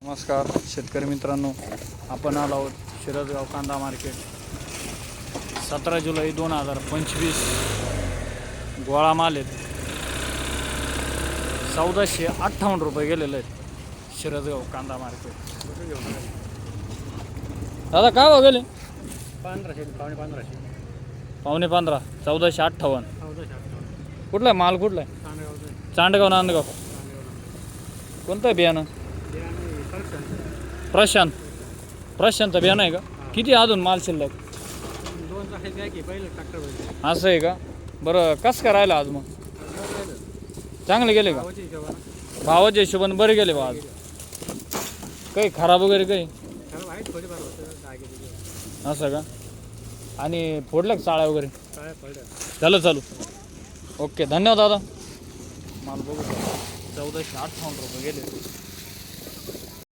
नमस्कार शेतकरी मित्रांनो, आपण आलो आहोत शिरसगाव कांदा मार्केट. 17 जुलै 2025 गोळा माल आहेत. 1458 रुपये गेलेले आहेत शिरसगाव कांदा मार्केट. दादा काय भाव गेले? 1500 पावणे 15. 1458. कुठला आहे माल? कुठला आहे? चांडगाव नांदगाव. कोणतं आहे बियाणं? प्रशांत बियाणं आहे का? किती अजून माल शिल्लक? असं आहे का? बरं, कसं काय राहिलं आज? मग चांगले गेले का? भावाच्या हिशोबाने बरे गेले बा आज. काही खराब वगैरे काही असं का? आणि फोडलं का चाळ्या वगैरे? झालं चालू. ओके, धन्यवाद दादा. माल बघू 1458 रुपये गेले.